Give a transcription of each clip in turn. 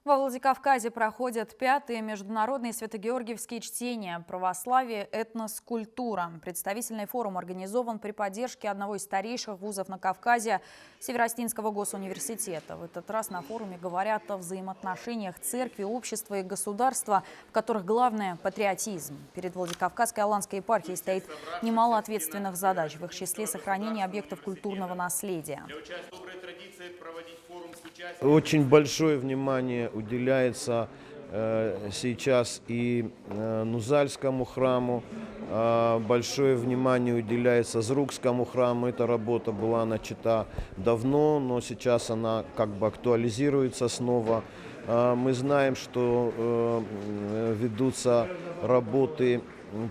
Во Владикавказе проходят 5-е международные свято-георгиевские чтения «Православие. Этнос. Культура». Представительный форум организован при поддержке одного из старейших вузов на Кавказе – Северо-Осетинского госуниверситета. В этот раз на форуме говорят о взаимоотношениях церкви, общества и государства, в которых главное – патриотизм. Перед Владикавказской Аланской епархией стоит немало ответственных задач, в их числе сохранение объектов культурного наследия. Очень большое внимание уделяется сейчас и Нузальскому храму, большое внимание уделяется Зрукскому храму. Эта работа была начата давно, но сейчас она как бы актуализируется снова. Мы знаем, что ведутся работы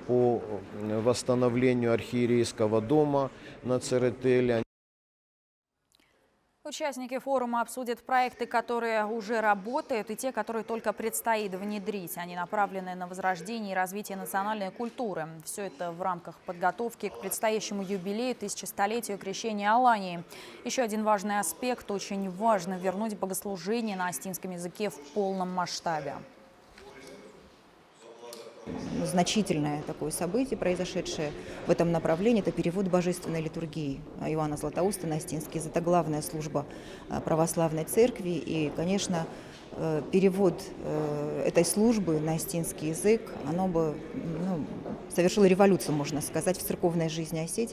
по восстановлению архиерейского дома на Церетели. Участники форума обсудят проекты, которые уже работают, и те, которые только предстоит внедрить. Они направлены на возрождение и развитие национальной культуры. Все это в рамках подготовки к предстоящему юбилею 1000-летию крещения Алании. Еще один важный аспект – очень важно вернуть богослужение на осетинском языке в полном масштабе. Значительное такое событие, произошедшее в этом направлении, это перевод божественной литургии Иоанна Златоуста на осетинский язык. Это главная служба православной церкви. И, конечно, перевод этой службы на осетинский язык, оно бы совершило революцию, можно сказать, в церковной жизни Осетии.